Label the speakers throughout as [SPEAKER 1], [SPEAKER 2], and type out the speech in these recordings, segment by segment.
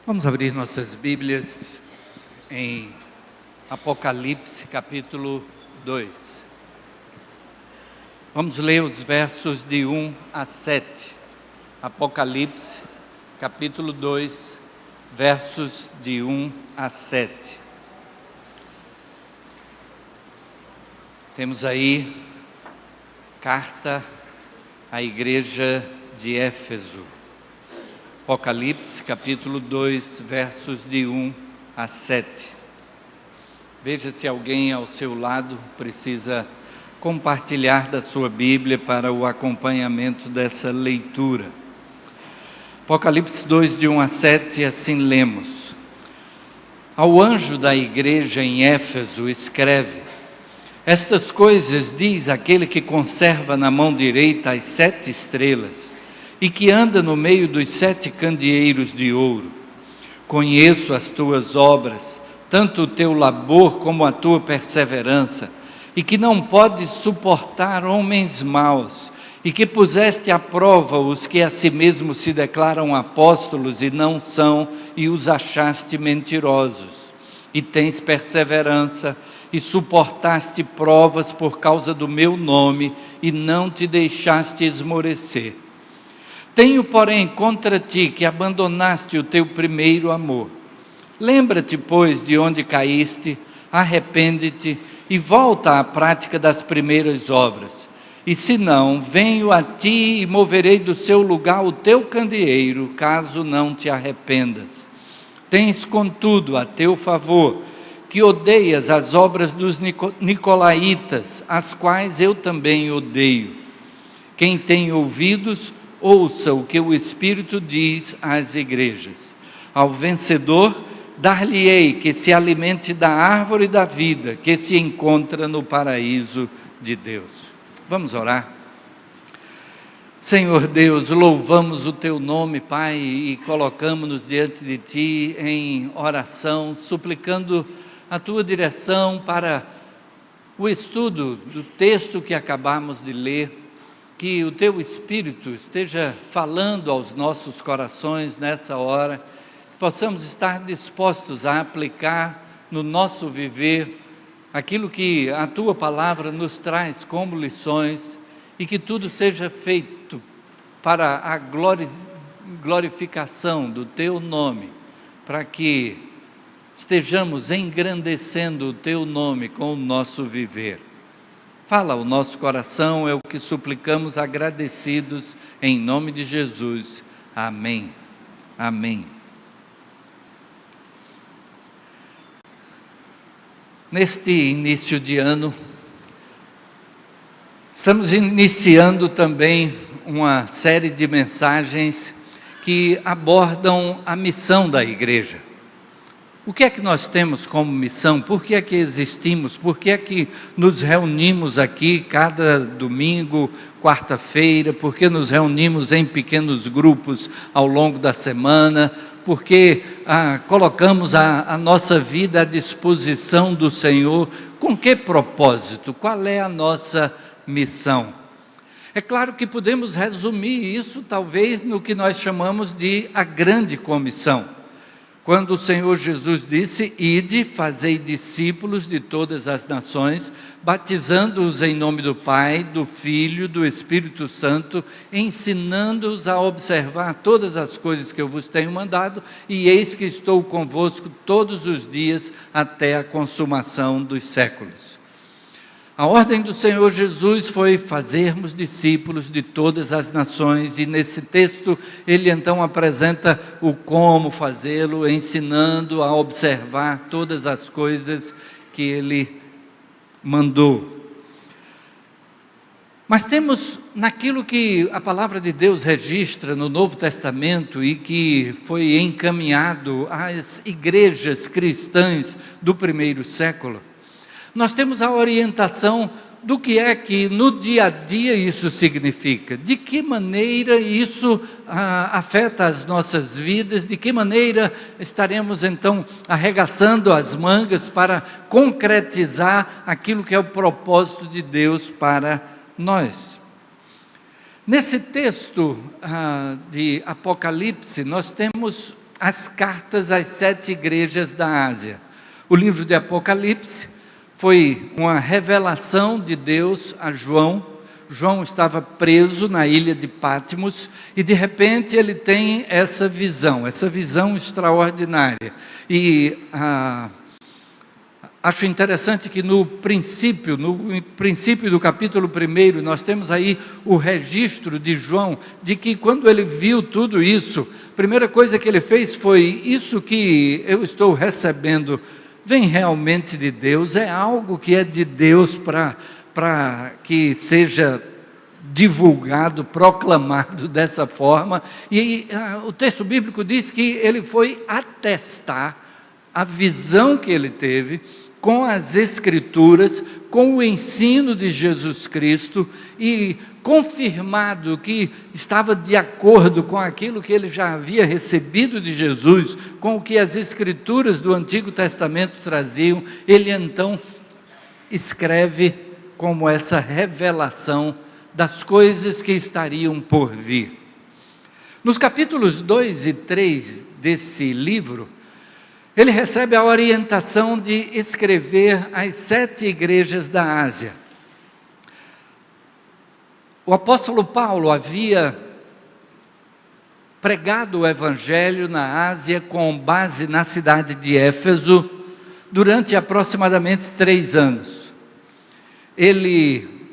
[SPEAKER 1] Vamos abrir nossas Bíblias em Apocalipse capítulo 2. Vamos ler os versos de 1 a 7. Apocalipse capítulo 2, versos de 1 a 7. Temos aí carta à igreja de Éfeso. Apocalipse capítulo 2, versos de 1 a 7. Veja se alguém ao seu lado precisa compartilhar da sua Bíblia para o acompanhamento dessa leitura. Apocalipse 2, de 1 a 7, assim lemos: Ao anjo da igreja em Éfeso escreve: Estas coisas diz aquele que conserva na mão direita as 7 estrelas, e que anda no meio dos 7 candeeiros de ouro. Conheço as tuas obras, tanto o teu labor como a tua perseverança, e que não podes suportar homens maus, e que puseste à prova os que a si mesmos se declaram apóstolos e não são, e os achaste mentirosos. E tens perseverança, e suportaste provas por causa do meu nome, e não te deixaste esmorecer. Tenho, porém, contra ti que abandonaste o teu primeiro amor. Lembra-te, pois, de onde caíste, arrepende-te e volta à prática das primeiras obras. E se não, venho a ti e moverei do seu lugar o teu candeeiro, caso não te arrependas. Tens, contudo, a teu favor, que odeias as obras dos nicolaítas, as quais eu também odeio. Quem tem ouvidos, ouça o que o Espírito diz às igrejas. Ao vencedor, dar-lhe-ei que se alimente da árvore da vida, que se encontra no paraíso de Deus. Vamos orar. Senhor Deus, louvamos o Teu nome, Pai, e colocamos-nos diante de Ti em oração, suplicando a Tua direção para o estudo do texto que acabamos de ler. Que o Teu Espírito esteja falando aos nossos corações nessa hora, que possamos estar dispostos a aplicar no nosso viver aquilo que a Tua Palavra nos traz como lições, e que tudo seja feito para a glorificação do Teu nome, para que estejamos engrandecendo o Teu nome com o nosso viver. Fala ao nosso coração, é o que suplicamos agradecidos, em nome de Jesus. Amém. Amém. Neste início de ano, estamos iniciando também uma série de mensagens que abordam a missão da igreja. O que é que nós temos como missão? Por que é que existimos? Por que é que nos reunimos aqui cada domingo, quarta-feira? Por que nos reunimos em pequenos grupos ao longo da semana? Por que colocamos a nossa vida à disposição do Senhor? Com que propósito? Qual é a nossa missão? É claro que podemos resumir isso talvez no que nós chamamos de a grande comissão. Quando o Senhor Jesus disse: Ide, fazei discípulos de todas as nações, batizando-os em nome do Pai, do Filho, do Espírito Santo, ensinando-os a observar todas as coisas que eu vos tenho mandado, e eis que estou convosco todos os dias até a consumação dos séculos. A ordem do Senhor Jesus foi fazermos discípulos de todas as nações, e nesse texto ele então apresenta o como fazê-lo, ensinando a observar todas as coisas que ele mandou. Mas temos naquilo que a palavra de Deus registra no Novo Testamento e que foi encaminhado às igrejas cristãs do primeiro século, nós temos a orientação do que é que no dia a dia isso significa, de que maneira isso afeta as nossas vidas, de que maneira estaremos então arregaçando as mangas para concretizar aquilo que é o propósito de Deus para nós. Nesse texto de Apocalipse, nós temos as cartas às 7 igrejas da Ásia. O livro de Apocalipse foi uma revelação de Deus a João. João estava preso na ilha de Patmos e de repente ele tem essa visão extraordinária. E acho interessante que no princípio do capítulo 1, nós temos aí o registro de João, de que quando ele viu tudo isso, a primeira coisa que ele fez foi: isso que eu estou recebendo vem realmente de Deus? É algo que é de Deus para que seja divulgado, proclamado dessa forma? E o texto bíblico diz que ele foi atestar a visão que ele teve com as Escrituras, com o ensino de Jesus Cristo, e confirmado que estava de acordo com aquilo que ele já havia recebido de Jesus, com o que as Escrituras do Antigo Testamento traziam. Ele então escreve como essa revelação das coisas que estariam por vir. Nos capítulos 2 e 3 desse livro, ele recebe a orientação de escrever às 7 igrejas da Ásia. O apóstolo Paulo havia pregado o evangelho na Ásia com base na cidade de Éfeso durante aproximadamente 3 anos.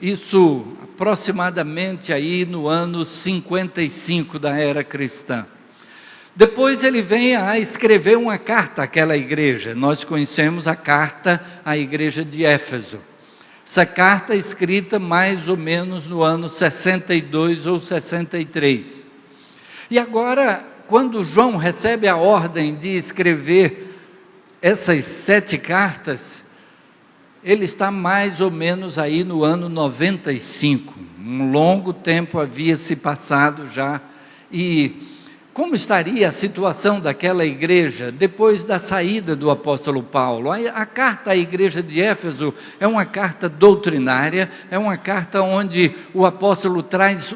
[SPEAKER 1] Isso aproximadamente aí no ano 55 da era cristã. Depois ele vem a escrever uma carta àquela igreja. Nós conhecemos a carta à igreja de Éfeso. Essa carta é escrita mais ou menos no ano 62 ou 63. E agora, quando João recebe a ordem de escrever essas 7 cartas, ele está mais ou menos aí no ano 95. Um longo tempo havia se passado já. E como estaria a situação daquela igreja depois da saída do apóstolo Paulo? A carta à igreja de Éfeso é uma carta doutrinária, é uma carta onde o apóstolo traz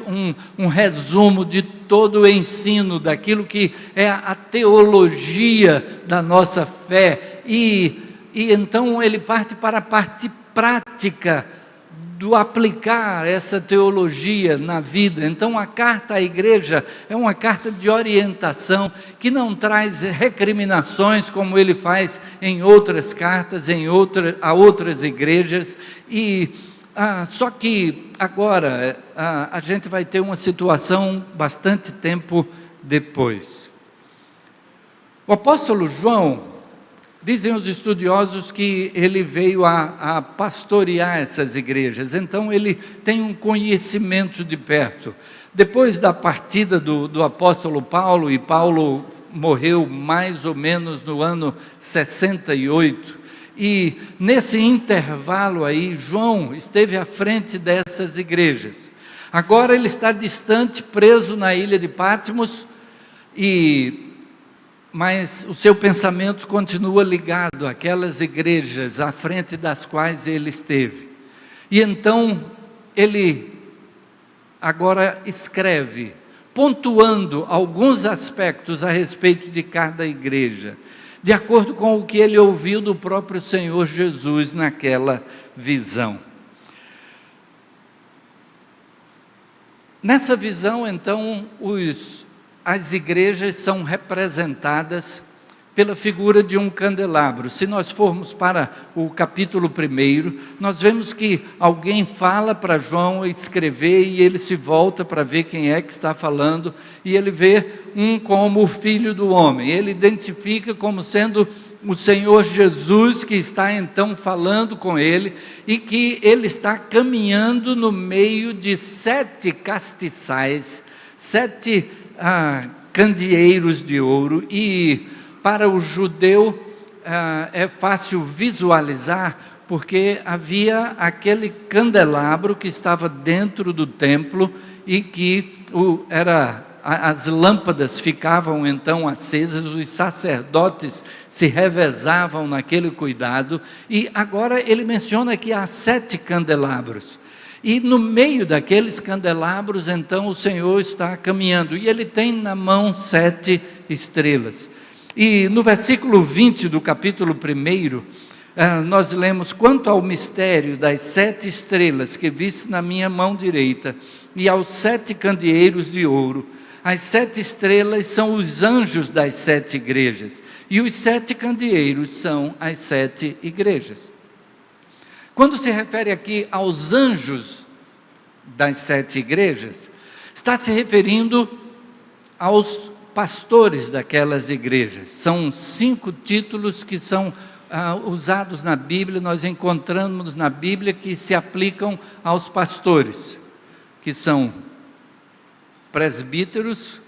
[SPEAKER 1] um resumo de todo o ensino, daquilo que é a teologia da nossa fé, e então ele parte para a parte prática do aplicar essa teologia na vida. Então a carta à igreja é uma carta de orientação, que não traz recriminações como ele faz em outras cartas, a outras igrejas. Só que agora a gente vai ter uma situação bastante tempo depois. O apóstolo João, dizem os estudiosos que ele veio a pastorear essas igrejas, então ele tem um conhecimento de perto. Depois da partida do apóstolo Paulo, e Paulo morreu mais ou menos no ano 68, e nesse intervalo aí, João esteve à frente dessas igrejas. Agora ele está distante, preso na ilha de Patmos, mas o seu pensamento continua ligado àquelas igrejas à frente das quais ele esteve. E então ele agora escreve, pontuando alguns aspectos a respeito de cada igreja, de acordo com o que ele ouviu do próprio Senhor Jesus naquela visão. Nessa visão, então, as igrejas são representadas pela figura de um candelabro. Se nós formos para o capítulo 1, nós vemos que alguém fala para João escrever, e ele se volta para ver quem é que está falando, e ele vê como o Filho do Homem. Ele identifica como sendo o Senhor Jesus, que está então falando com ele, e que ele está caminhando no meio de 7 castiçais, 7 candeeiros de ouro. E para o judeu é fácil visualizar, porque havia aquele candelabro que estava dentro do templo, e que as lâmpadas ficavam então acesas, os sacerdotes se revezavam naquele cuidado. E agora ele menciona que há 7 candelabros. E no meio daqueles candelabros, então, o Senhor está caminhando, e Ele tem na mão 7 estrelas. E no versículo 20 do capítulo 1, nós lemos: quanto ao mistério das 7 estrelas que viste na minha mão direita, e aos 7 candeeiros de ouro. As 7 estrelas são os anjos das 7 igrejas, e os 7 candeeiros são as 7 igrejas. Quando se refere aqui aos anjos das 7 igrejas, está se referindo aos pastores daquelas igrejas. São 5 títulos que são usados na Bíblia, nós encontramos na Bíblia que se aplicam aos pastores, que são presbíteros,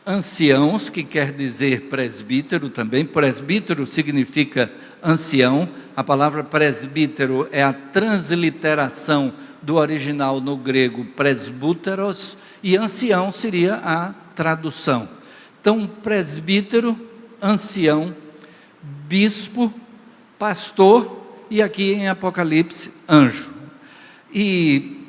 [SPEAKER 1] anciãos, que quer dizer presbítero também. Presbítero significa ancião. A palavra presbítero é a transliteração do original no grego presbúteros, e ancião seria a tradução. Então, presbítero, ancião, bispo, pastor, e aqui em Apocalipse, anjo. E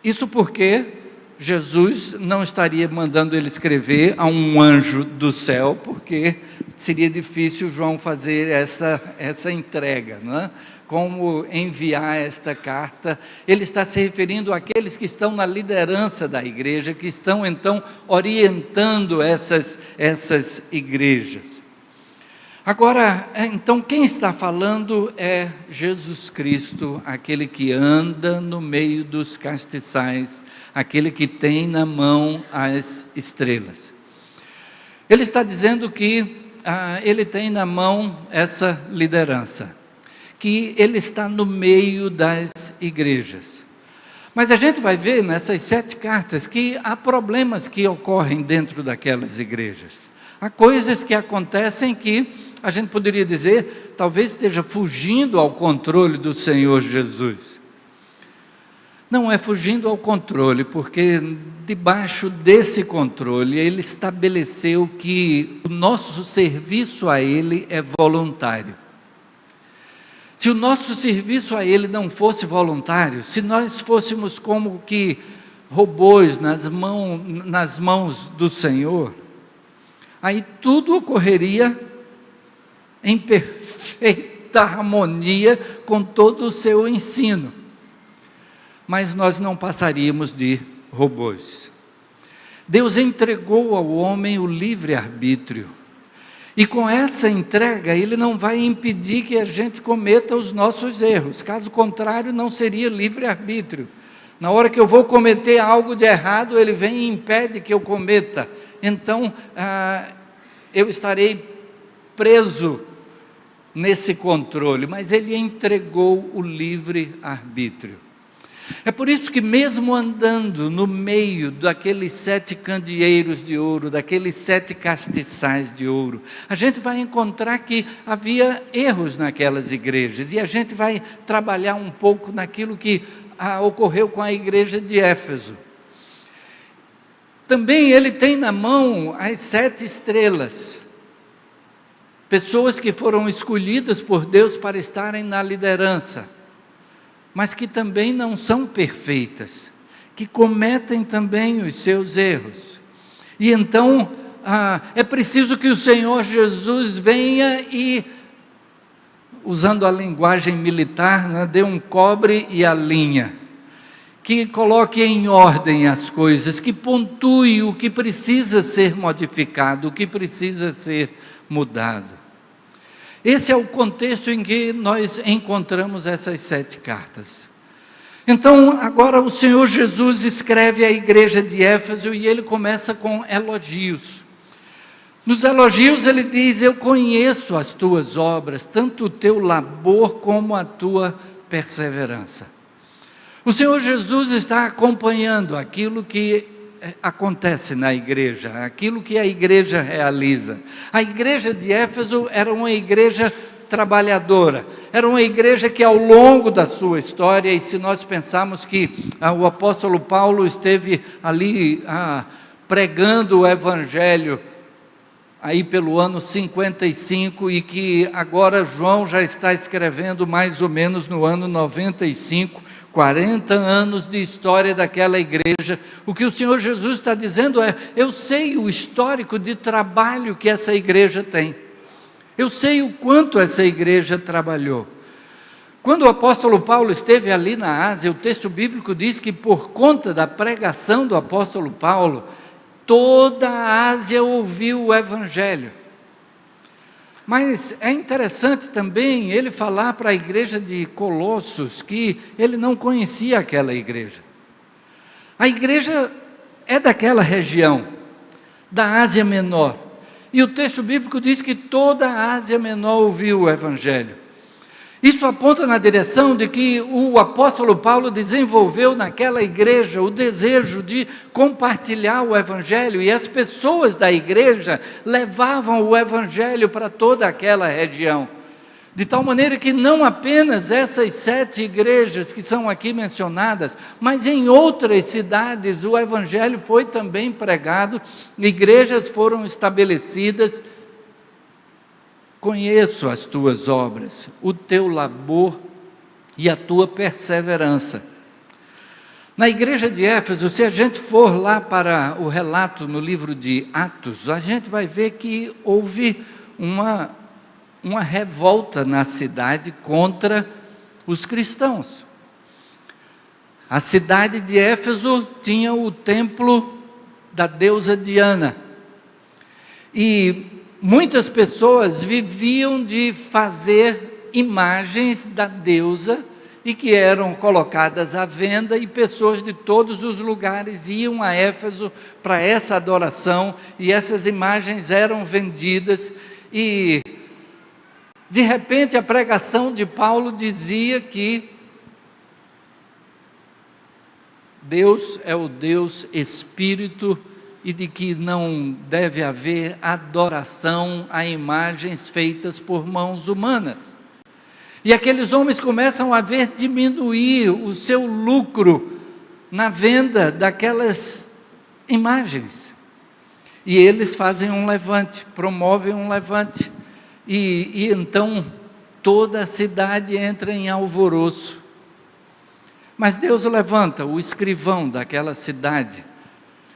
[SPEAKER 1] isso porque Jesus não estaria mandando ele escrever a um anjo do céu, porque seria difícil João fazer essa entrega, não é? Como enviar esta carta. Ele está se referindo àqueles que estão na liderança da igreja, que estão então orientando essas igrejas. Agora, então, quem está falando é Jesus Cristo, aquele que anda no meio dos castiçais, aquele que tem na mão as estrelas. Ele está dizendo que ele tem na mão essa liderança, que ele está no meio das igrejas. Mas a gente vai ver nessas 7 cartas que há problemas que ocorrem dentro daquelas igrejas. Há coisas que acontecem que a gente poderia dizer, talvez esteja fugindo ao controle do Senhor Jesus. Não é fugindo ao controle, porque debaixo desse controle, Ele estabeleceu que o nosso serviço a Ele é voluntário. Se o nosso serviço a Ele não fosse voluntário, se nós fôssemos como que robôs nas mãos do Senhor, aí tudo ocorreria em perfeita harmonia com todo o seu ensino. Mas nós não passaríamos de robôs. Deus entregou ao homem o livre-arbítrio. E com essa entrega, Ele não vai impedir que a gente cometa os nossos erros. Caso contrário, não seria livre-arbítrio. Na hora que eu vou cometer algo de errado, Ele vem e impede que eu cometa. Então, eu estarei preso nesse controle, mas Ele entregou o livre-arbítrio. É por isso que mesmo andando no meio daqueles 7 candeeiros de ouro, daqueles 7 castiçais de ouro, a gente vai encontrar que havia erros naquelas igrejas, e a gente vai trabalhar um pouco naquilo que ocorreu com a igreja de Éfeso. Também ele tem na mão as 7 estrelas, pessoas que foram escolhidas por Deus para estarem na liderança, mas que também não são perfeitas, que cometem também os seus erros. E então, é preciso que o Senhor Jesus venha e, usando a linguagem militar, né, dê um cobre e a linha, que coloque em ordem as coisas, que pontue o que precisa ser modificado, o que precisa ser mudado. Esse é o contexto em que nós encontramos essas 7 cartas. Então, agora o Senhor Jesus escreve à igreja de Éfeso e ele começa com elogios. Nos elogios ele diz: eu conheço as tuas obras, tanto o teu labor como a tua perseverança. O Senhor Jesus está acompanhando aquilo que acontece na igreja, aquilo que a igreja realiza. A igreja de Éfeso era uma igreja trabalhadora, era uma igreja que ao longo da sua história, e se nós pensarmos que o apóstolo Paulo esteve ali pregando o evangelho aí pelo ano 55, e que agora João já está escrevendo mais ou menos no ano 95, 40 anos de história daquela igreja. O que o Senhor Jesus está dizendo é: eu sei o histórico de trabalho que essa igreja tem. Eu sei o quanto essa igreja trabalhou. Quando o apóstolo Paulo esteve ali na Ásia, o texto bíblico diz que por conta da pregação do apóstolo Paulo, toda a Ásia ouviu o evangelho. Mas é interessante também ele falar para a igreja de Colossos que ele não conhecia aquela igreja. A igreja é daquela região, da Ásia Menor. E o texto bíblico diz que toda a Ásia Menor ouviu o evangelho. Isso aponta na direção de que o apóstolo Paulo desenvolveu naquela igreja o desejo de compartilhar o evangelho, e as pessoas da igreja levavam o evangelho para toda aquela região. De tal maneira que não apenas essas 7 igrejas que são aqui mencionadas, mas em outras cidades o evangelho foi também pregado, igrejas foram estabelecidas. Conheço as tuas obras, o teu labor e a tua perseverança. Na igreja de Éfeso, se a gente for lá para o relato no livro de Atos, a gente vai ver que houve uma revolta na cidade contra os cristãos. A cidade de Éfeso tinha o templo da deusa Diana, e muitas pessoas viviam de fazer imagens da deusa e que eram colocadas à venda, e pessoas de todos os lugares iam a Éfeso para essa adoração, e essas imagens eram vendidas. E de repente a pregação de Paulo dizia que Deus é o Deus Espírito, e de que não deve haver adoração a imagens feitas por mãos humanas. E aqueles homens começam a ver diminuir o seu lucro na venda daquelas imagens. E eles fazem um levante, promovem um levante, e então toda a cidade entra em alvoroço. Mas Deus levanta o escrivão daquela cidade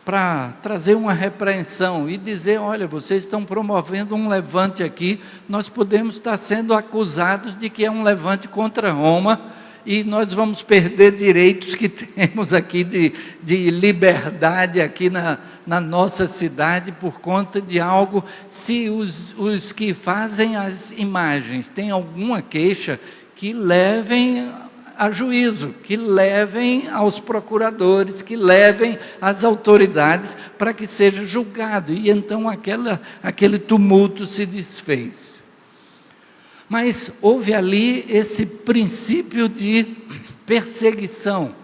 [SPEAKER 1] para trazer uma repreensão e dizer: olha, vocês estão promovendo um levante aqui, nós podemos estar sendo acusados de que é um levante contra Roma, e nós vamos perder direitos que temos aqui de liberdade aqui na nossa cidade por conta de algo. Se os que fazem as imagens têm alguma queixa, que levem a juízo, que levem aos procuradores, que levem às autoridades para que seja julgado. E então aquele tumulto se desfez. Mas houve ali esse princípio de perseguição,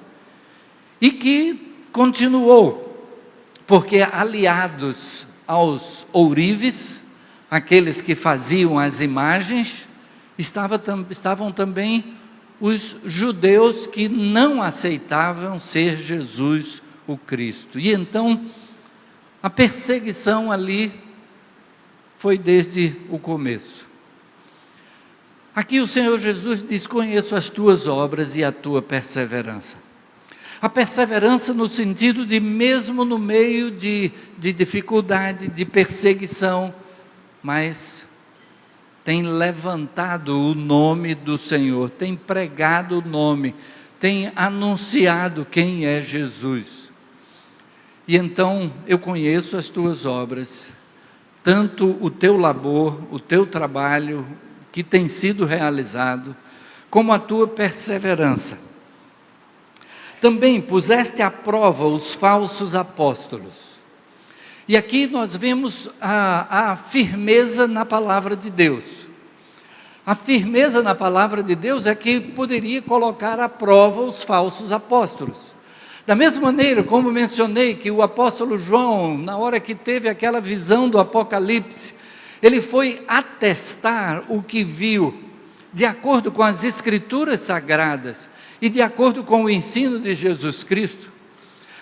[SPEAKER 1] e que continuou, porque aliados aos ourives, aqueles que faziam as imagens, estavam também os judeus que não aceitavam ser Jesus o Cristo. E então a perseguição ali foi desde o começo. Aqui o Senhor Jesus diz: conheço as tuas obras e a tua perseverança. A perseverança no sentido de, mesmo no meio de dificuldade, de perseguição, mas tem levantado o nome do Senhor, tem pregado o nome, tem anunciado quem é Jesus. E então eu conheço as tuas obras, tanto o teu labor, o teu trabalho que tem sido realizado, como a tua perseverança. Também puseste à prova os falsos apóstolos. E aqui nós vemos a firmeza na palavra de Deus. A firmeza na palavra de Deus é que poderia colocar à prova os falsos apóstolos. Da mesma maneira como mencionei que o apóstolo João, na hora que teve aquela visão do Apocalipse, ele foi atestar o que viu, de acordo com as Escrituras Sagradas e de acordo com o ensino de Jesus Cristo.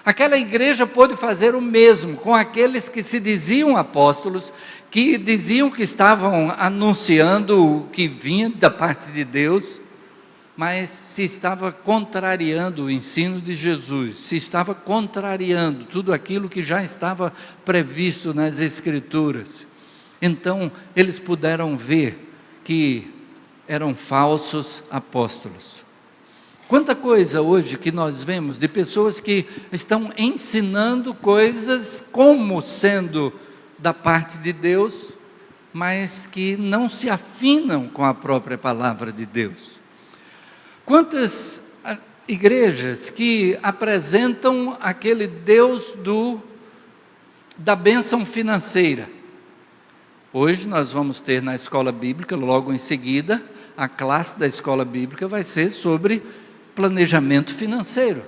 [SPEAKER 1] Aquela igreja pôde fazer o mesmo com aqueles que se diziam apóstolos, que diziam que estavam anunciando o que vinha da parte de Deus, mas se estava contrariando o ensino de Jesus, se estava contrariando tudo aquilo que já estava previsto nas Escrituras. Então, eles puderam ver que eram falsos apóstolos. Quanta coisa hoje que nós vemos de pessoas que estão ensinando coisas como sendo da parte de Deus, mas que não se afinam com a própria palavra de Deus. Quantas igrejas que apresentam aquele Deus da bênção financeira. Hoje nós vamos ter na escola bíblica, logo em seguida, a classe da escola bíblica vai ser sobre planejamento financeiro.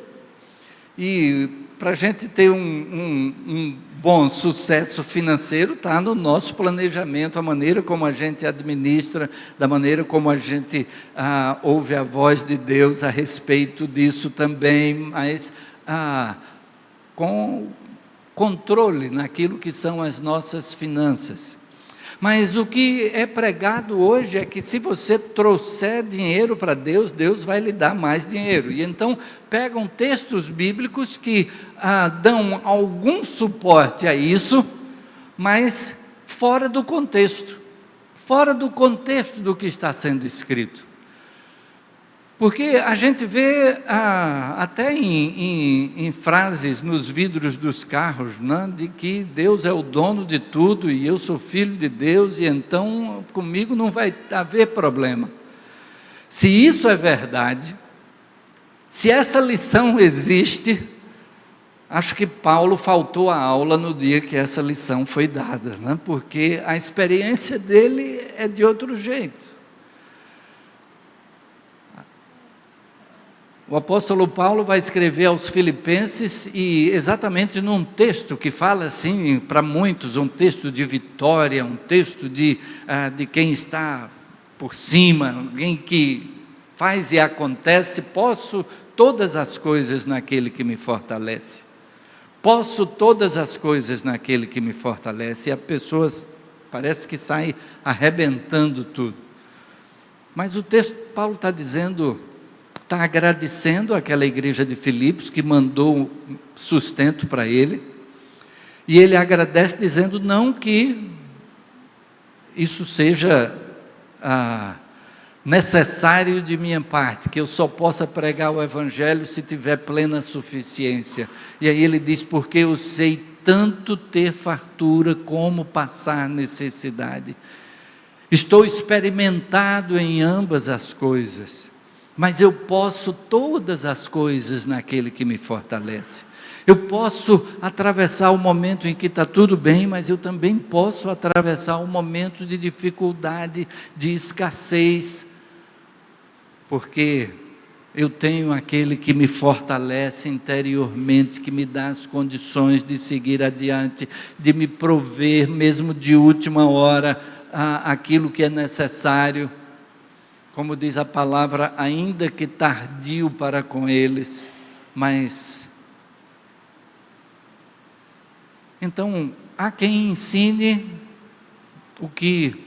[SPEAKER 1] E para a gente ter um bom sucesso financeiro, está no nosso planejamento, a maneira como a gente administra, da maneira como a gente ouve a voz de Deus a respeito disso também, mas com controle naquilo que são as nossas finanças. Mas o que é pregado hoje é que se você trouxer dinheiro para Deus, Deus vai lhe dar mais dinheiro. E então pegam textos bíblicos que dão algum suporte a isso, mas fora do contexto do que está sendo escrito. Porque a gente vê até em frases nos vidros dos carros, né, de que Deus é o dono de tudo e eu sou filho de Deus e então comigo não vai haver problema. Se isso é verdade, se essa lição existe, acho que Paulo faltou a aula no dia que essa lição foi dada, né, porque a experiência dele é de outro jeito. O apóstolo Paulo vai escrever aos Filipenses e exatamente num texto que fala assim para muitos, um texto de vitória, um texto de quem está por cima, alguém que faz e acontece, posso todas as coisas naquele que me fortalece. Posso todas as coisas naquele que me fortalece. E a pessoa parece que sai arrebentando tudo. Mas o texto, Paulo está dizendo... Está agradecendo àquela igreja de Filipos que mandou sustento para ele, e ele agradece dizendo não que isso seja necessário de minha parte, que eu só possa pregar o evangelho se tiver plena suficiência. E aí ele diz, porque eu sei tanto ter fartura como passar necessidade. Estou experimentado em ambas as coisas. Mas eu posso todas as coisas naquele que me fortalece. Eu posso atravessar o momento em que está tudo bem, mas eu também posso atravessar um momento de dificuldade, de escassez, porque eu tenho aquele que me fortalece interiormente, que me dá as condições de seguir adiante, de me prover, mesmo de última hora, aquilo que é necessário. Como diz a palavra, ainda que tardio para com eles, mas... Então, há quem ensine o que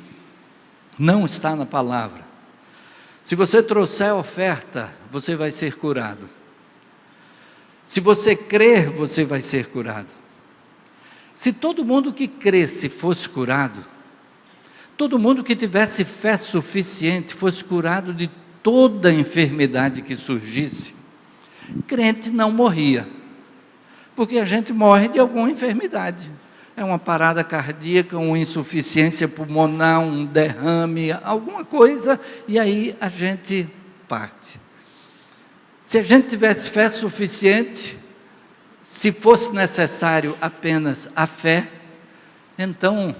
[SPEAKER 1] não está na palavra. Se você trouxer oferta, você vai ser curado. Se você crer, você vai ser curado. Se todo mundo que cresce fosse curado, todo mundo que tivesse fé suficiente fosse curado de toda enfermidade que surgisse, crente não morria, porque a gente morre de alguma enfermidade, é uma parada cardíaca, uma insuficiência pulmonar, um derrame, alguma coisa, e aí a gente parte. Se a gente tivesse fé suficiente, se fosse necessário apenas a fé, então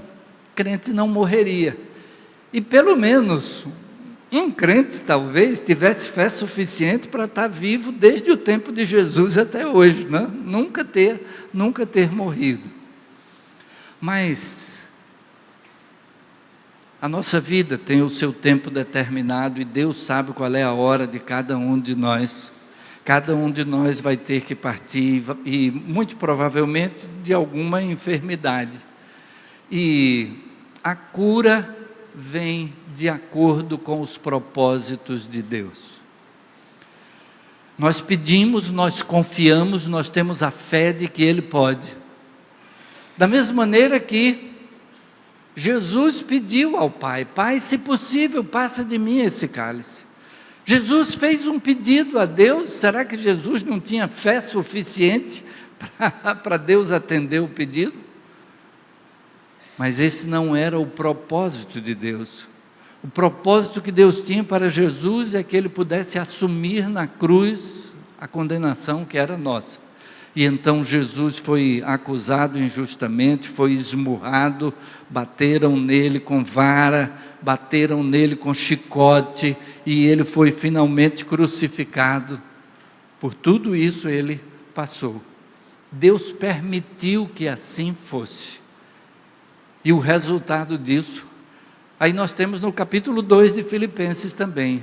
[SPEAKER 1] crente não morreria. E pelo menos um crente talvez tivesse fé suficiente para estar vivo desde o tempo de Jesus até hoje, né? Nunca ter morrido. Mas a nossa vida tem o seu tempo determinado e Deus sabe qual é a hora de cada um de nós. Cada um de nós vai ter que partir e muito provavelmente de alguma enfermidade. E a cura vem de acordo com os propósitos de Deus. Nós pedimos, nós confiamos, nós temos a fé de que Ele pode. Da mesma maneira que Jesus pediu ao Pai: Pai, se possível, passa de mim esse cálice. Jesus fez um pedido a Deus. Será que Jesus não tinha fé suficiente para Deus atender o pedido? Mas esse não era o propósito de Deus. O propósito que Deus tinha para Jesus é que Ele pudesse assumir na cruz a condenação que era nossa. E então Jesus foi acusado injustamente, foi esmurrado, bateram nele com vara, bateram nele com chicote, e ele foi finalmente crucificado. Por tudo isso ele passou. Deus permitiu que assim fosse. E o resultado disso, aí nós temos no capítulo 2 de Filipenses também.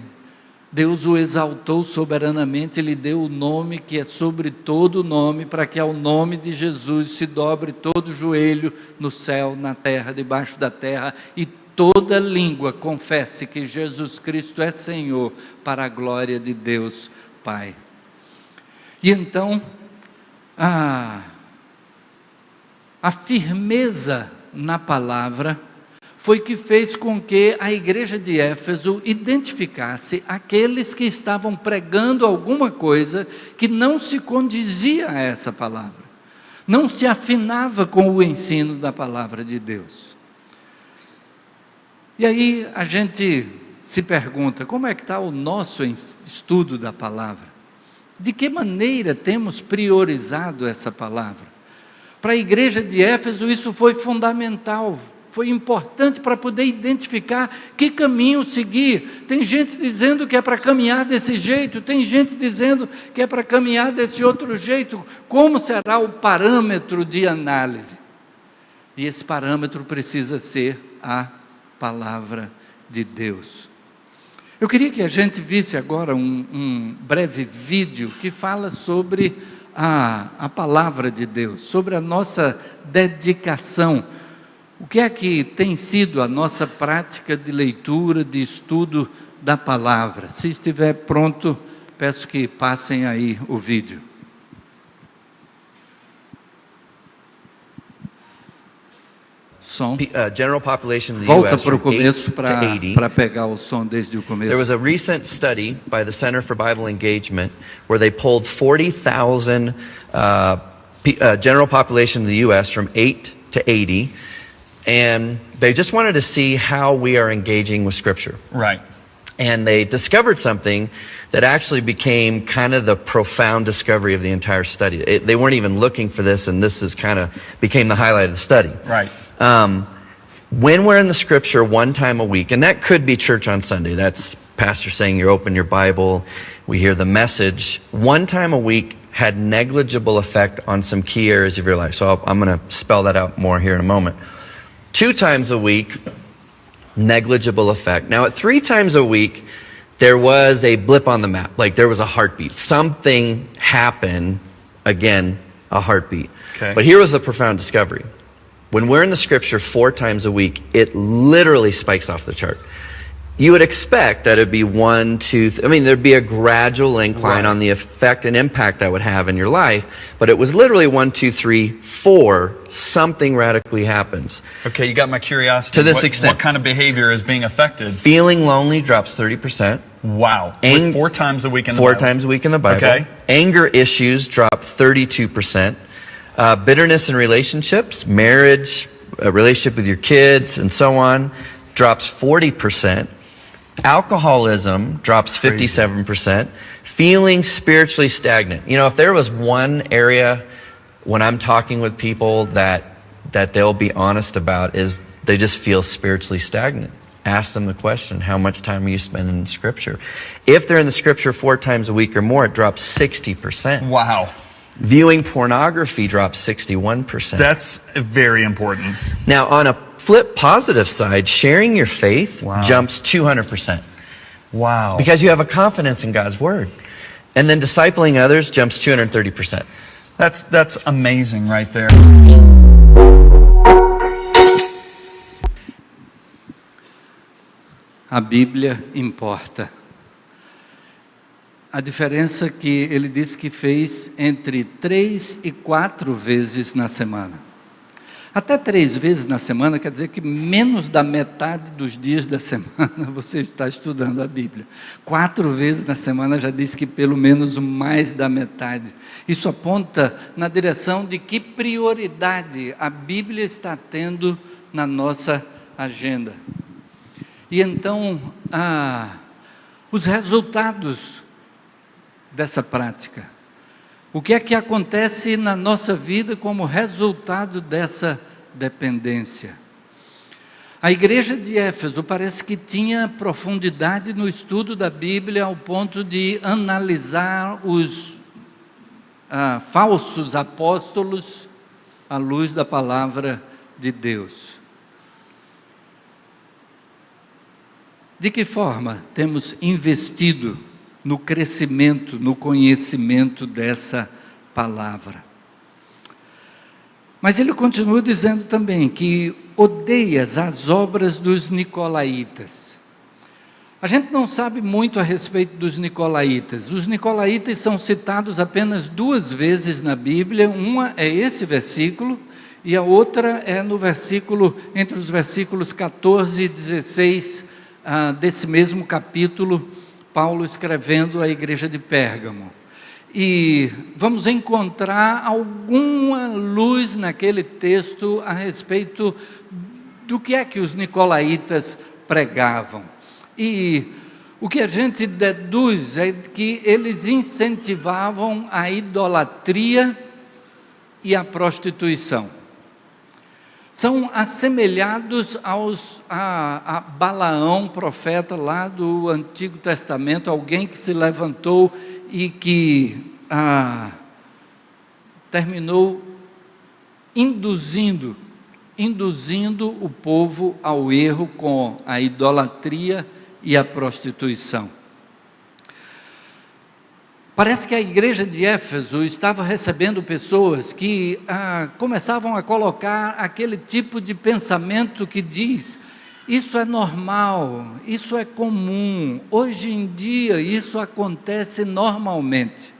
[SPEAKER 1] Deus o exaltou soberanamente, lhe deu o nome que é sobre todo nome, para que ao nome de Jesus se dobre todo joelho no céu, na terra, debaixo da terra, e toda língua confesse que Jesus Cristo é Senhor, para a glória de Deus Pai. E então, a firmeza na palavra foi que fez com que a igreja de Éfeso identificasse aqueles que estavam pregando alguma coisa que não se condizia a essa palavra, não se afinava com o ensino da palavra de Deus. E aí a gente se pergunta: como é que está o nosso estudo da palavra? De que maneira temos priorizado essa palavra? Para a igreja de Éfeso isso foi fundamental, foi importante para poder identificar que caminho seguir. Tem gente dizendo que é para caminhar desse jeito, tem gente dizendo que é para caminhar desse outro jeito. Como será o parâmetro de análise? E esse parâmetro precisa ser a palavra de Deus. Eu queria que a gente visse agora um breve vídeo que fala sobre a palavra de Deus, sobre a nossa dedicação. O que é que tem sido a nossa prática de leitura, de estudo da palavra? Se estiver pronto, peço que passem aí o vídeo. Som.
[SPEAKER 2] General population in the
[SPEAKER 1] Volta
[SPEAKER 2] US
[SPEAKER 1] para o
[SPEAKER 2] from 8
[SPEAKER 1] começo
[SPEAKER 2] to 80.
[SPEAKER 1] para pegar o som desde o começo.
[SPEAKER 2] There was a recent study by the Center for Bible Engagement where they polled 40,000 general population in the US from 8 to 80, and they just wanted to see how we are engaging with Scripture.
[SPEAKER 3] Right.
[SPEAKER 2] And they discovered something that actually became kind of the profound discovery of the entire study. They weren't even looking for this, and this is kind of became the highlight of the study.
[SPEAKER 3] Right.
[SPEAKER 2] When we're in the Scripture one time a week, and that could be church on Sunday, that's pastor saying you open your Bible, we hear the message, one time a week had negligible effect on some key areas of your life. So I'm going to spell that out more here in a moment. 2 times a week, negligible effect. Now at 3 times a week, there was a blip on the map, like there was a heartbeat. Something happened, again, a heartbeat.
[SPEAKER 3] Okay.
[SPEAKER 2] But here was the profound discovery. When we're in the Scripture 4 times a week, it literally spikes off the chart. You would expect that it'd be 1, 2, there'd be a gradual incline on the effect and impact that would have in your life, but it was literally 1, 2, 3, 4, something radically happens.
[SPEAKER 3] Okay, you got my curiosity.
[SPEAKER 2] To this extent.
[SPEAKER 3] What kind of behavior is being affected?
[SPEAKER 2] Feeling lonely drops 30%.
[SPEAKER 3] Wow. With 4 times a week in the
[SPEAKER 2] 4
[SPEAKER 3] Bible.
[SPEAKER 2] times a week in the Bible.
[SPEAKER 3] Okay.
[SPEAKER 2] Anger issues drop 32%. Bitterness in relationships, marriage, a relationship with your kids, and so on, drops 40%. Alcoholism drops 57%. Feeling spiritually stagnant. You know, if there was one area when I'm talking with people that they'll be honest about, is they just feel spiritually stagnant. Ask them the question, how much time are you spending in Scripture? If they're in the Scripture 4 times a week or more, it drops 60%.
[SPEAKER 3] Wow.
[SPEAKER 2] Viewing pornography drops 61%.
[SPEAKER 3] That's very important.
[SPEAKER 2] Now, on a flip positive side, sharing your faith
[SPEAKER 3] Wow.
[SPEAKER 2] jumps 200%.
[SPEAKER 3] Wow.
[SPEAKER 2] Because you have a confidence in God's Word. And then discipling others jumps 230%.
[SPEAKER 3] That's amazing right there.
[SPEAKER 1] A Bíblia importa. a diferença que ele disse que fez entre 3 e 4 vezes na semana. Até 3 vezes na semana quer dizer que menos da metade dos dias da semana você está estudando a Bíblia. 4 vezes na semana já diz que pelo menos mais da metade. Isso aponta na direção de que prioridade a Bíblia está tendo na nossa agenda. E então, os resultados dessa prática. O que é que acontece na nossa vida como resultado dessa dependência? A igreja de Éfeso parece que tinha profundidade no estudo da Bíblia ao ponto de analisar os falsos apóstolos à luz da palavra de Deus. De que forma temos investido no crescimento, no conhecimento dessa palavra? Mas ele continua dizendo também que odeias as obras dos nicolaítas. A gente não sabe muito a respeito dos nicolaítas. Os nicolaítas são citados apenas 2 vezes na Bíblia. Uma é esse versículo e a outra é no versículo, entre os versículos 14 e 16 desse mesmo capítulo, Paulo escrevendo à igreja de Pérgamo. E vamos encontrar alguma luz naquele texto a respeito do que é que os nicolaítas pregavam. E o que a gente deduz é que eles incentivavam a idolatria e a prostituição. São assemelhados a Balaão, profeta lá do Antigo Testamento, alguém que se levantou e que terminou induzindo o povo ao erro com a idolatria e a prostituição. Parece que a igreja de Éfeso estava recebendo pessoas que começavam a colocar aquele tipo de pensamento que diz: isso é normal, isso é comum, hoje em dia isso acontece normalmente.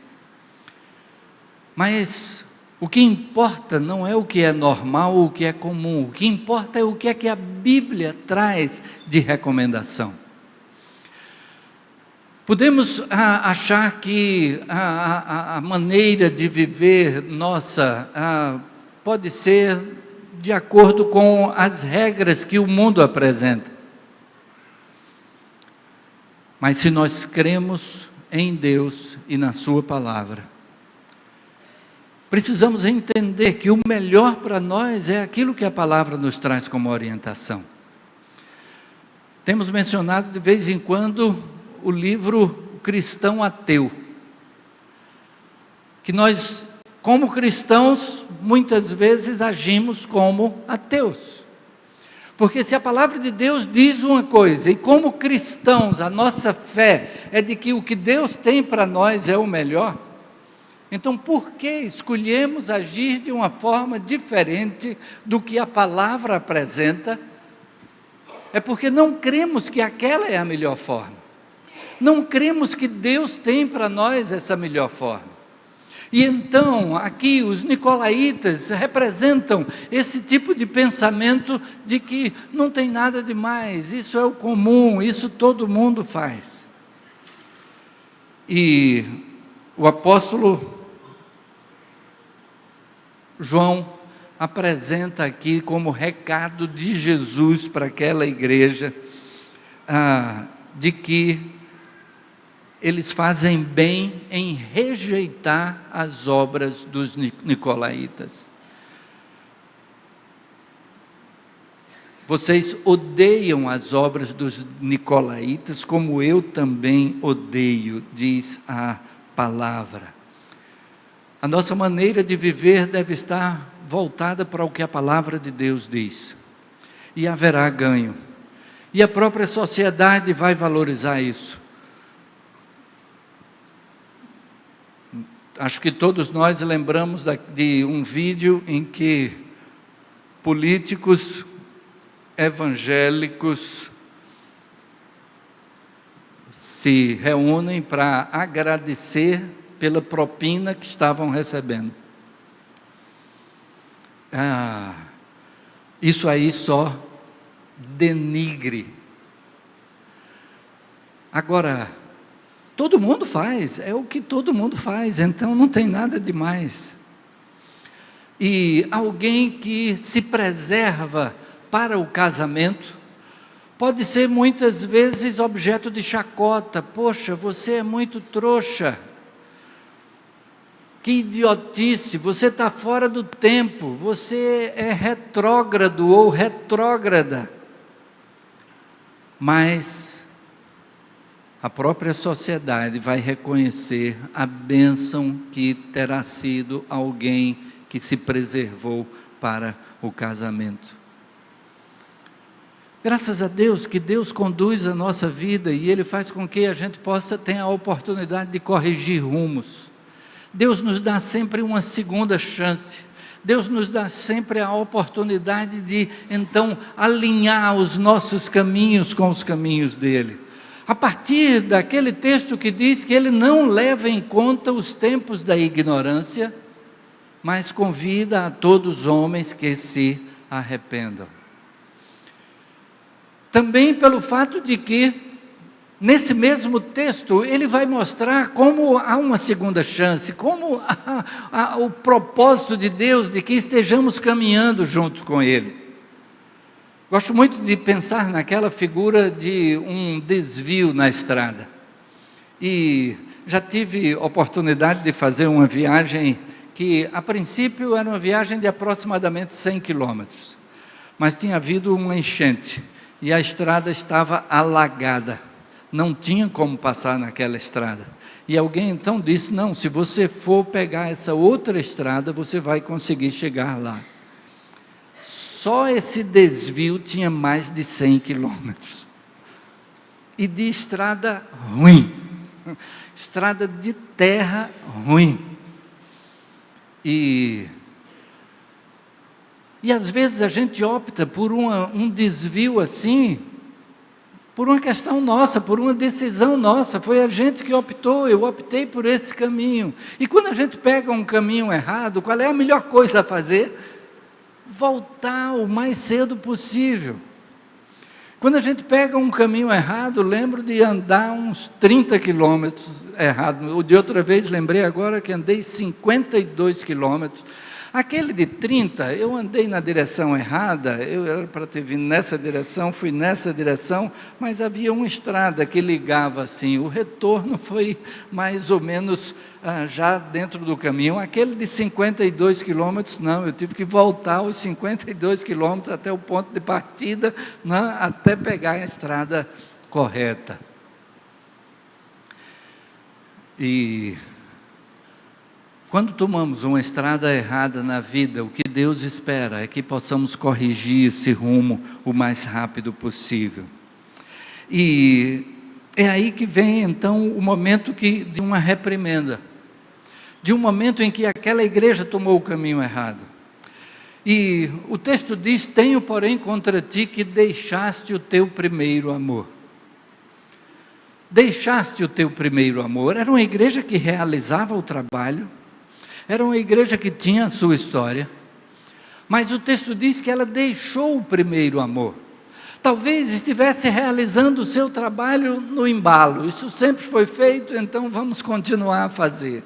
[SPEAKER 1] Mas o que importa não é o que é normal ou o que é comum, o que importa é o que é que a Bíblia traz de recomendação. Podemos achar que a maneira de viver nossa pode ser de acordo com as regras que o mundo apresenta. Mas se nós cremos em Deus e na sua palavra, precisamos entender que o melhor para nós é aquilo que a palavra nos traz como orientação. Temos mencionado de vez em quando o livro Cristão Ateu, que nós, como cristãos, muitas vezes agimos como ateus, porque se a palavra de Deus diz uma coisa, e como cristãos a nossa fé é de que o que Deus tem para nós é o melhor, então por que escolhemos agir de uma forma diferente do que a palavra apresenta? É porque não cremos que aquela é a melhor forma. Não cremos que Deus tem para nós essa melhor forma. E então, aqui os nicolaítas representam esse tipo de pensamento de que não tem nada de mais, isso é o comum, isso todo mundo faz. E o apóstolo João apresenta aqui como recado de Jesus para aquela igreja, de que eles fazem bem em rejeitar as obras dos nicolaítas. Vocês odeiam as obras dos nicolaítas, como eu também odeio, diz a palavra. A nossa maneira de viver deve estar voltada para o que a palavra de Deus diz. E haverá ganho. E a própria sociedade vai valorizar isso. Acho que todos nós lembramos de um vídeo em que políticos evangélicos se reúnem para agradecer pela propina que estavam recebendo. Isso aí só denigre. Agora, todo mundo faz, é o que todo mundo faz, então não tem nada demais. E alguém que se preserva para o casamento, pode ser muitas vezes objeto de chacota. Poxa, você é muito trouxa. Que idiotice, você está fora do tempo, você é retrógrado ou retrógrada. Mas a própria sociedade vai reconhecer a bênção que terá sido alguém que se preservou para o casamento. Graças a Deus que Deus conduz a nossa vida e Ele faz com que a gente possa ter a oportunidade de corrigir rumos. Deus nos dá sempre uma segunda chance. Deus nos dá sempre a oportunidade de, então, alinhar os nossos caminhos com os caminhos dEle. A partir daquele texto que diz que Ele não leva em conta os tempos da ignorância, mas convida a todos os homens que se arrependam. Também pelo fato de que, nesse mesmo texto, ele vai mostrar como há uma segunda chance, como o propósito de Deus de que estejamos caminhando junto com Ele. Gosto muito de pensar naquela figura de um desvio na estrada. E já tive oportunidade de fazer uma viagem que, a princípio, era uma viagem de aproximadamente 100 quilômetros. Mas tinha havido uma enchente e a estrada estava alagada. Não tinha como passar naquela estrada. E alguém então disse, não, se você for pegar essa outra estrada, você vai conseguir chegar lá. Só esse desvio tinha mais de 100 quilômetros. E de estrada ruim. Estrada de terra ruim. E às vezes a gente opta por um desvio assim, por uma questão nossa, por uma decisão nossa. Foi a gente que optou, eu optei por esse caminho. E quando a gente pega um caminho errado, qual é a melhor coisa a fazer? Voltar o mais cedo possível. Quando a gente pega um caminho errado, lembro de andar uns 30 quilômetros errado. De outra vez, lembrei agora que andei 52 quilômetros. Aquele de 30, eu andei na direção errada, eu era para ter vindo nessa direção, fui nessa direção, mas havia uma estrada que ligava assim, o retorno foi mais ou menos já dentro do caminho. Aquele de 52 quilômetros, não, eu tive que voltar os 52 quilômetros até o ponto de partida, até pegar a estrada correta. E quando tomamos uma estrada errada na vida, o que Deus espera é que possamos corrigir esse rumo o mais rápido possível. E é aí que vem então o momento de uma reprimenda, de um momento em que aquela igreja tomou o caminho errado. E o texto diz, tenho porém contra ti que deixaste o teu primeiro amor. Deixaste o teu primeiro amor. Era uma igreja que realizava o trabalho, era uma igreja que tinha a sua história, mas o texto diz que ela deixou o primeiro amor. Talvez estivesse realizando o seu trabalho no embalo, isso sempre foi feito, então vamos continuar a fazer.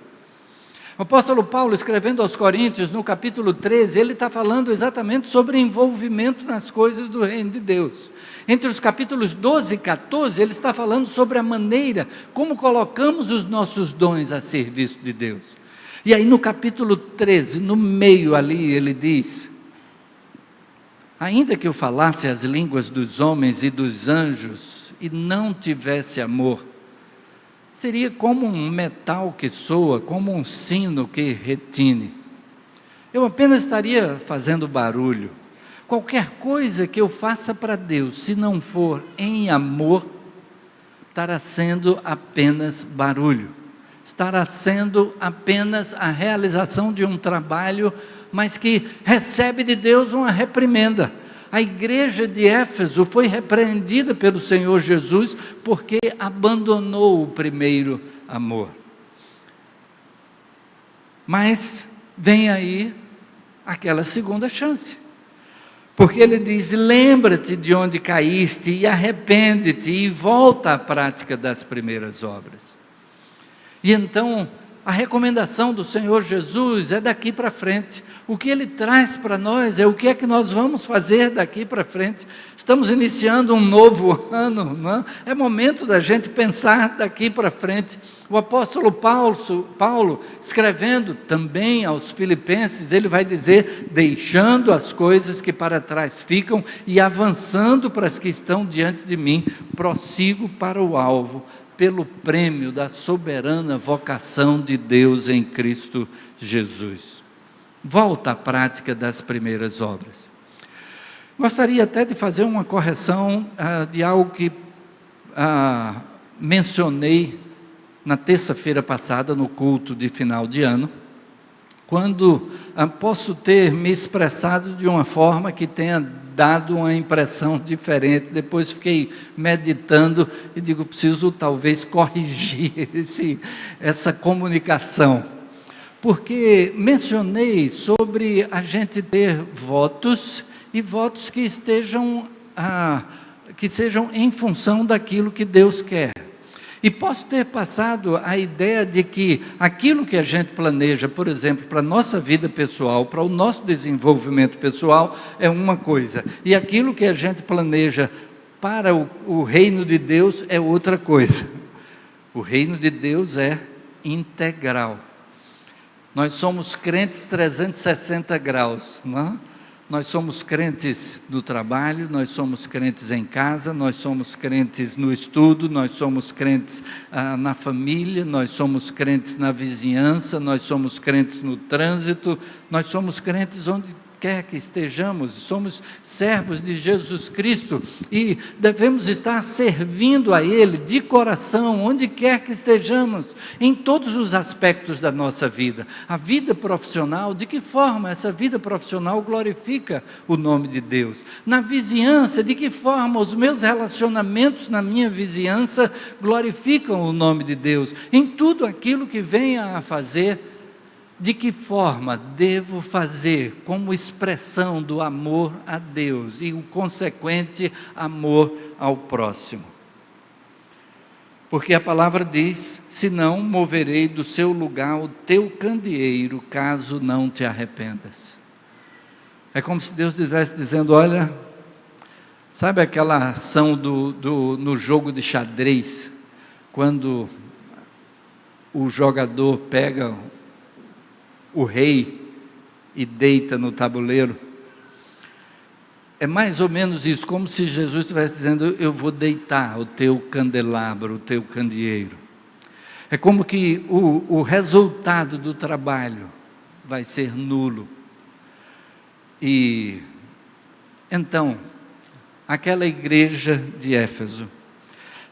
[SPEAKER 1] O apóstolo Paulo, escrevendo aos Coríntios, no capítulo 13, ele está falando exatamente sobre envolvimento nas coisas do reino de Deus. Entre os capítulos 12 e 14, ele está falando sobre a maneira como colocamos os nossos dons a serviço de Deus. E aí no capítulo 13, no meio ali, ele diz, ainda que eu falasse as línguas dos homens e dos anjos, e não tivesse amor, seria como um metal que soa, como um sino que retine. Eu apenas estaria fazendo barulho. Qualquer coisa que eu faça para Deus, se não for em amor, estará sendo apenas barulho. Estará sendo apenas a realização de um trabalho, mas que recebe de Deus uma reprimenda. A igreja de Éfeso foi repreendida pelo Senhor Jesus porque abandonou o primeiro amor. Mas vem aí aquela segunda chance. Porque ele diz: lembra-te de onde caíste e arrepende-te e volta à prática das primeiras obras. E então, a recomendação do Senhor Jesus é daqui para frente. O que Ele traz para nós é o que é que nós vamos fazer daqui para frente. Estamos iniciando um novo ano, não é? É momento da gente pensar daqui para frente. O apóstolo Paulo, escrevendo também aos Filipenses, ele vai dizer: deixando as coisas que para trás ficam e avançando para as que estão diante de mim, prossigo para o alvo, pelo prêmio da soberana vocação de Deus em Cristo Jesus. Volta à prática das primeiras obras. Gostaria até de fazer uma correção de algo que mencionei na terça-feira passada, no culto de final de ano, quando posso ter me expressado de uma forma que tenha dado uma impressão diferente. Depois fiquei meditando e digo: preciso talvez corrigir essa comunicação, porque mencionei sobre a gente ter votos, e votos que sejam em função daquilo que Deus quer. E posso ter passado a ideia de que aquilo que a gente planeja, por exemplo, para a nossa vida pessoal, para o nosso desenvolvimento pessoal, é uma coisa, e aquilo que a gente planeja para o reino de Deus é outra coisa. O reino de Deus é integral. Nós somos crentes 360 graus, não é? Nós somos crentes no trabalho, nós somos crentes em casa, nós somos crentes no estudo, nós somos crentes na família, nós somos crentes na vizinhança, nós somos crentes no trânsito, nós somos crentes onde quer que estejamos, somos servos de Jesus Cristo e devemos estar servindo a Ele de coração, onde quer que estejamos, em todos os aspectos da nossa vida. A vida profissional, de que forma essa vida profissional glorifica o nome de Deus? Na vizinhança, de que forma os meus relacionamentos na minha vizinhança glorificam o nome de Deus? Em tudo aquilo que venha a fazer, de que forma devo fazer como expressão do amor a Deus e o consequente amor ao próximo? Porque a palavra diz: senão moverei do seu lugar o teu candeeiro, caso não te arrependas. É como se Deus estivesse dizendo: olha, sabe aquela ação no jogo de xadrez, quando o jogador pega o rei e deita no tabuleiro? É mais ou menos isso, como se Jesus estivesse dizendo: eu vou deitar o teu candelabro, o teu candeeiro. É como que o resultado do trabalho vai ser nulo. E então, aquela igreja de Éfeso,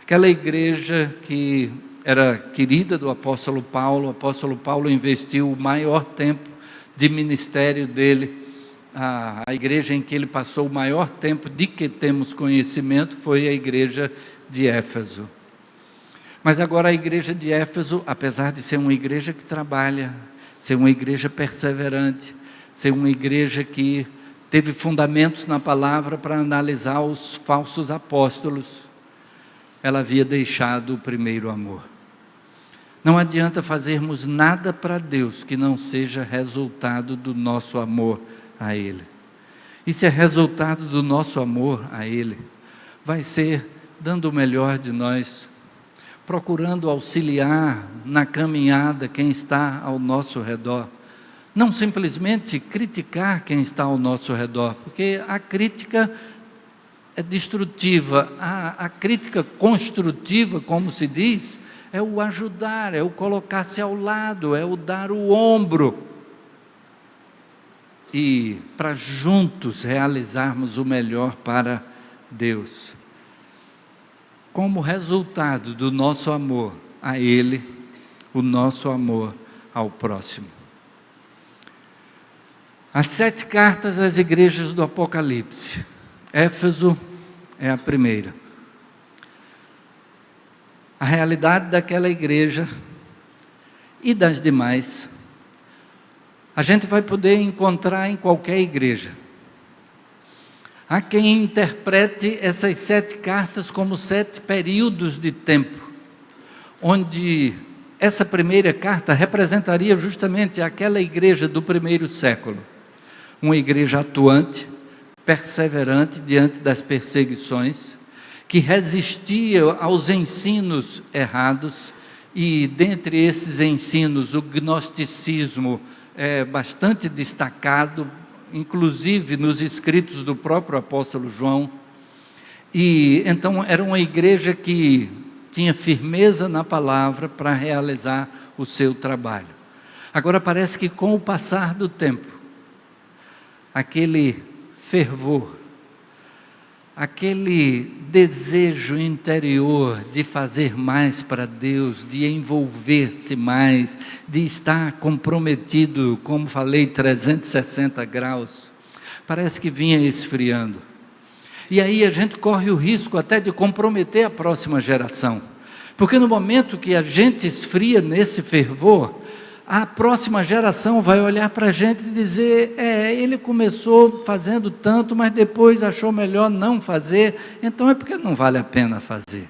[SPEAKER 1] aquela igreja que era querida do apóstolo Paulo, o apóstolo Paulo investiu o maior tempo de ministério dele, a igreja em que ele passou o maior tempo de que temos conhecimento foi a igreja de Éfeso. Mas agora a igreja de Éfeso, apesar de ser uma igreja que trabalha, ser uma igreja perseverante, ser uma igreja que teve fundamentos na palavra para analisar os falsos apóstolos, ela havia deixado o primeiro amor. Não adianta fazermos nada para Deus que não seja resultado do nosso amor a Ele. E se é resultado do nosso amor a Ele, vai ser dando o melhor de nós, procurando auxiliar na caminhada quem está ao nosso redor. Não simplesmente criticar quem está ao nosso redor, porque a crítica é destrutiva. A crítica construtiva, como se diz, é o ajudar, é o colocar-se ao lado, é o dar o ombro. E para juntos realizarmos o melhor para Deus. Como resultado do nosso amor a Ele, o nosso amor ao próximo. As 7 cartas às igrejas do Apocalipse Éfeso é a primeira. A realidade daquela igreja e das demais, a gente vai poder encontrar em qualquer igreja. Há quem interprete essas 7 cartas como 7 períodos de tempo, onde essa primeira carta representaria justamente aquela igreja do primeiro século, uma igreja atuante, perseverante diante das perseguições, que resistia aos ensinos errados, e dentre esses ensinos o gnosticismo é bastante destacado, inclusive nos escritos do próprio apóstolo João. E então era uma igreja que tinha firmeza na palavra para realizar o seu trabalho. Agora parece que com o passar do tempo, aquele fervor, aquele desejo interior de fazer mais para Deus, de envolver-se mais, de estar comprometido, como falei, 360 graus, parece que vinha esfriando. E aí a gente corre o risco até de comprometer a próxima geração, porque no momento que a gente esfria nesse fervor, a próxima geração vai olhar para a gente e dizer, ele começou fazendo tanto, mas depois achou melhor não fazer, então é porque não vale a pena fazer.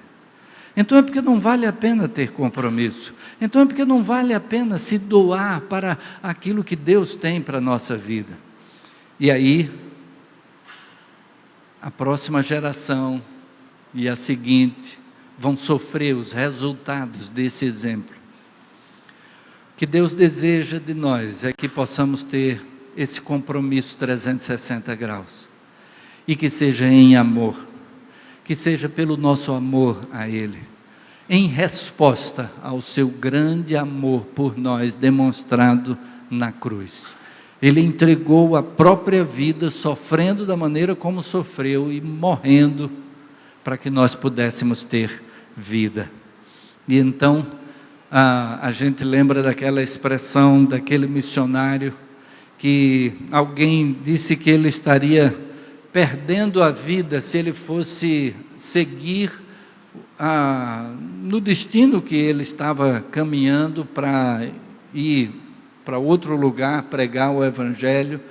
[SPEAKER 1] Então é porque não vale a pena ter compromisso. Então é porque não vale a pena se doar para aquilo que Deus tem para a nossa vida. E aí, a próxima geração e a seguinte vão sofrer os resultados desse exemplo. O que Deus deseja de nós é que possamos ter esse compromisso 360 graus, e que seja em amor, que seja pelo nosso amor a Ele, em resposta ao seu grande amor por nós demonstrado na cruz. Ele entregou a própria vida, sofrendo da maneira como sofreu e morrendo, para que nós pudéssemos ter vida. E então, a gente lembra daquela expressão, daquele missionário, que alguém disse que ele estaria perdendo a vida se ele fosse seguir no destino que ele estava caminhando para ir para outro lugar, pregar o Evangelho.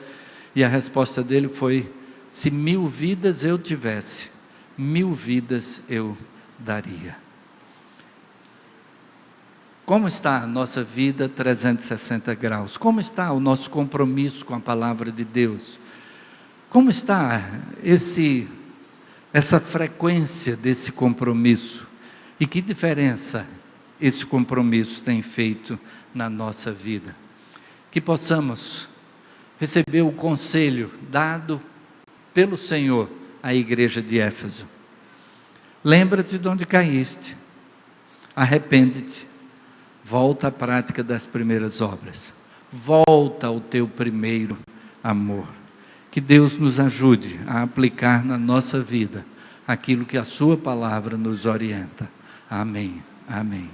[SPEAKER 1] E a resposta dele foi: se 1000 vidas eu tivesse, 1000 vidas eu daria. Como está a nossa vida 360 graus? Como está o nosso compromisso com a palavra de Deus? Como está essa frequência desse compromisso? E que diferença esse compromisso tem feito na nossa vida? Que possamos receber o conselho dado pelo Senhor à igreja de Éfeso. Lembra-te de onde caíste, arrepende-te, volta à prática das primeiras obras, volta ao teu primeiro amor. Que Deus nos ajude a aplicar na nossa vida aquilo que a sua palavra nos orienta. Amém. Amém.